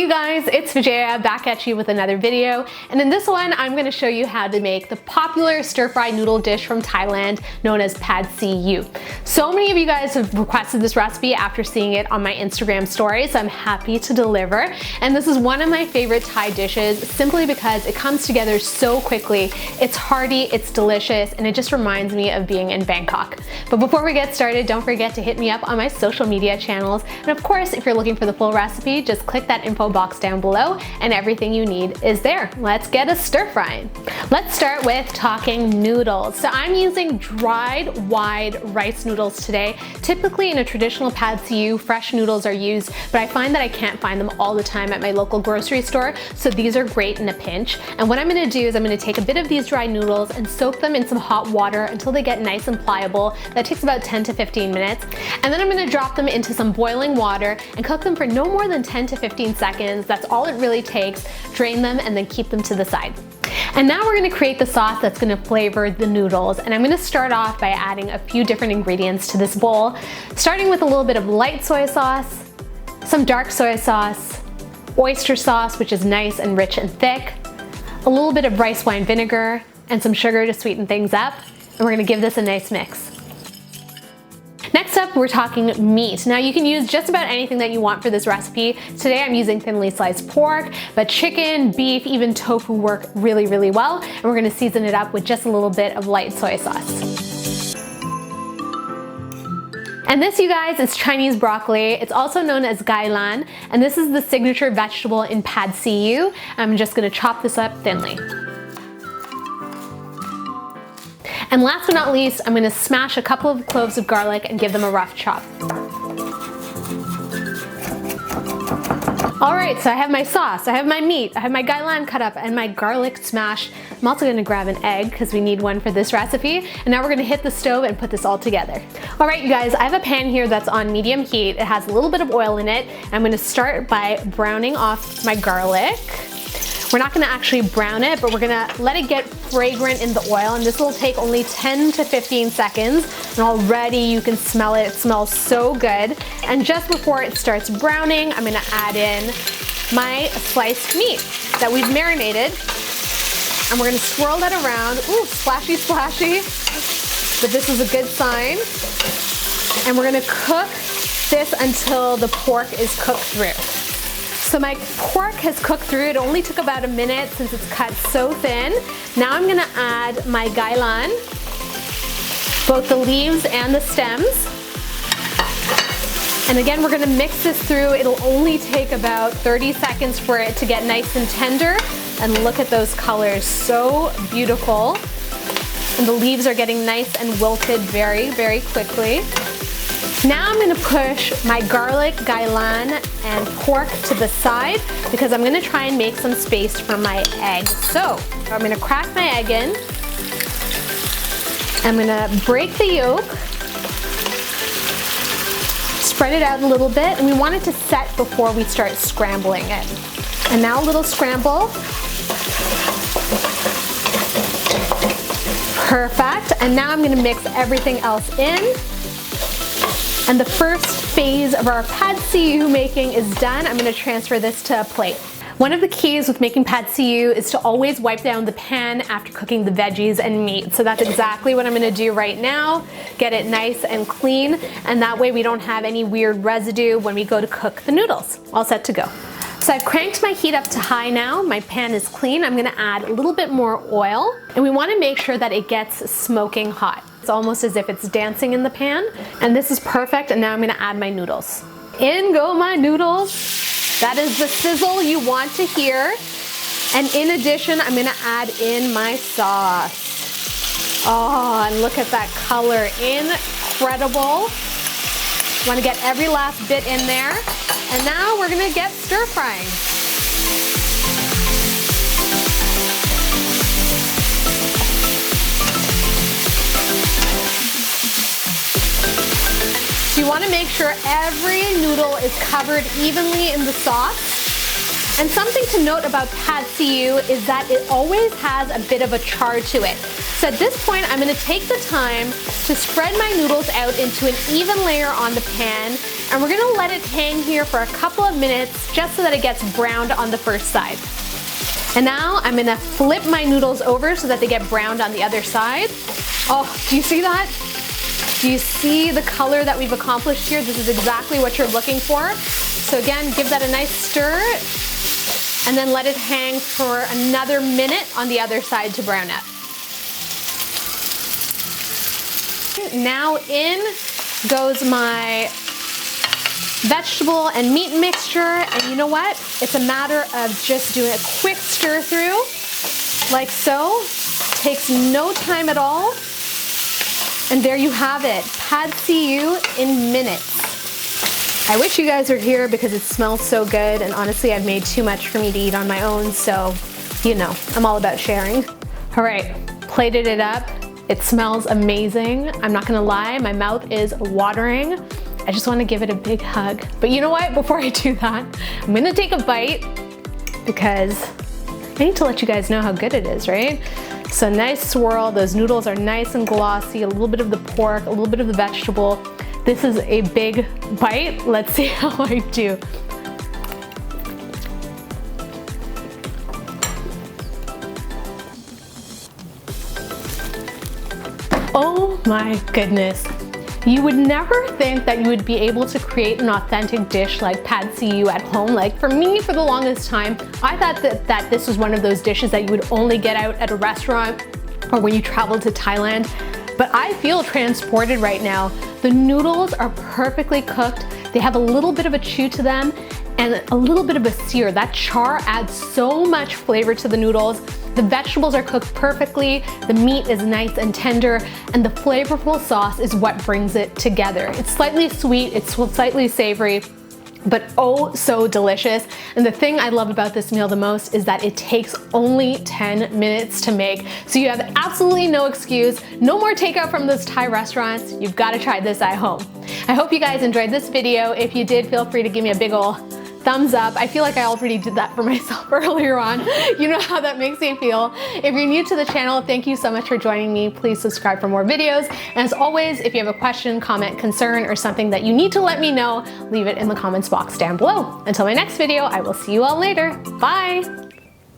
you guys, it's Vijaya back at you with another video, and in this one I'm going to show you how to make the popular stir-fry noodle dish from Thailand known as pad see ew. So many of you guys have requested this recipe after seeing it on my Instagram stories, so I'm happy to deliver. And this is one of my favorite Thai dishes simply because it comes together so quickly. It's hearty, it's delicious, and it just reminds me of being in Bangkok. But before we get started, don't forget to hit me up on my social media channels, and of course if you're looking for the full recipe, just click that info box down below and everything you need is there. Let's get a stir frying. Let's start with talking noodles. So I'm using dried wide rice noodles today. Typically in a traditional pad see ew, fresh noodles are used, but I find that I can't find them all the time at my local grocery store, so these are great in a pinch. And what I'm gonna do is I'm gonna take a bit of these dried noodles and soak them in some hot water until they get nice and pliable. That takes about 10 to 15 minutes. And then I'm gonna drop them into some boiling water and cook them for no more than 10 to 15 seconds. That's all it really takes. Drain them and then keep them to the side. And now we're going to create the sauce that's going to flavor the noodles, and I'm going to start off by adding a few different ingredients to this bowl, starting with a little bit of light soy sauce, some dark soy sauce, oyster sauce, which is nice and rich and thick, a little bit of rice wine vinegar, and some sugar to sweeten things up, and we're going to give this a nice mix. Next up, we're talking meat. Now you can use just about anything that you want for this recipe. Today I'm using thinly sliced pork, but chicken, beef, even tofu work really, really well. And we're gonna season it up with just a little bit of light soy sauce. And this, you guys, is Chinese broccoli. It's also known as gailan, and this is the signature vegetable in pad see ew. I'm just gonna chop this up thinly. And last but not least, I'm gonna smash a couple of cloves of garlic and give them a rough chop. All right, so I have my sauce, I have my meat, I have my gailan cut up, and my garlic smashed. I'm also gonna grab an egg because we need one for this recipe. And now we're gonna hit the stove and put this all together. All right, you guys, I have a pan here that's on medium heat. It has a little bit of oil in it. I'm gonna start by browning off my garlic. We're not gonna actually brown it, but we're gonna let it get fragrant in the oil, and this will take only 10 to 15 seconds, and already you can smell it. It smells so good. And just before it starts browning, I'm gonna add in my sliced meat that we've marinated, and we're gonna swirl that around. Ooh, splashy, splashy, but this is a good sign. And we're gonna cook this until the pork is cooked through. So my pork has cooked through. It only took about a minute since it's cut so thin. Now I'm gonna add my gailan, both the leaves and the stems. And again, we're gonna mix this through. It'll only take about 30 seconds for it to get nice and tender. And look at those colors, so beautiful. And the leaves are getting nice and wilted very, very quickly. Now I'm gonna push my garlic, gailan, and pork to the side because I'm gonna try and make some space for my egg. So I'm gonna crack my egg in. I'm gonna break the yolk, spread it out a little bit, and we want it to set before we start scrambling it. And now a little scramble. Perfect. And now I'm gonna mix everything else in. And the first phase of our pad see ew making is done. I'm gonna transfer this to a plate. One of the keys with making pad see ew is to always wipe down the pan after cooking the veggies and meat. So that's exactly what I'm gonna do right now. Get it nice and clean, and that way we don't have any weird residue when we go to cook the noodles. All set to go. So I've cranked my heat up to high now. My pan is clean. I'm gonna add a little bit more oil, and we wanna make sure that it gets smoking hot. It's almost as if it's dancing in the pan, and this is perfect. And now I'm gonna add my noodles. In go my noodles. That is the sizzle you want to hear. And in addition, I'm gonna add in my sauce. Oh, and look at that color, incredible. Want to get every last bit in there. And now we're gonna get stir frying. So you want to make sure every noodle is covered evenly in the sauce. And something to note about pad see ew is that it always has a bit of a char to it. So at this point, I'm gonna take the time to spread my noodles out into an even layer on the pan And we're gonna let it hang here for a couple of minutes just so that it gets browned on the first side. And now I'm gonna flip my noodles over so that they get browned on the other side. Oh, do you see that? Do you see the color that we've accomplished here? This is exactly what you're looking for. So again, give that a nice stir and then let it hang for another minute on the other side to brown up. Now in goes my vegetable and meat mixture, and you know what? It's a matter of just doing a quick stir through, like so. Takes no time at all. And there you have it, pad see ew in minutes. I wish you guys were here because it smells so good, and honestly I've made too much for me to eat on my own, so you know, I'm all about sharing. All right, plated it up. It smells amazing. I'm not gonna lie, my mouth is watering. I just wanna give it a big hug. But you know what, before I do that, I'm gonna take a bite because I need to let you guys know how good it is, right? So nice swirl, those noodles are nice and glossy, a little bit of the pork, a little bit of the vegetable. This is a big bite. Let's see how I do. Oh my goodness. You would never think that you would be able to create an authentic dish like pad see ew at home. Like for me, for the longest time, I thought that this was one of those dishes that you would only get out at a restaurant or when you travel to Thailand. But I feel transported right now. The noodles are perfectly cooked. They have a little bit of a chew to them and a little bit of a sear. That char adds so much flavor to the noodles. The vegetables are cooked perfectly, the meat is nice and tender, and the flavorful sauce is what brings it together. It's slightly sweet, it's slightly savory, but oh so delicious. And the thing I love about this meal the most is that it takes only 10 minutes to make. So you have absolutely no excuse, no more takeout from those Thai restaurants. You've got to try this at home. I hope you guys enjoyed this video. If you did, feel free to give me a big ol' thumbs up. I feel like I already did that for myself earlier on. You know how that makes me feel. If you're new to the channel, thank you so much for joining me. Please subscribe for more videos. And as always, if you have a question, comment, concern, or something that you need to let me know, leave it in the comments box down below. Until my next video, I will see you all later. Bye.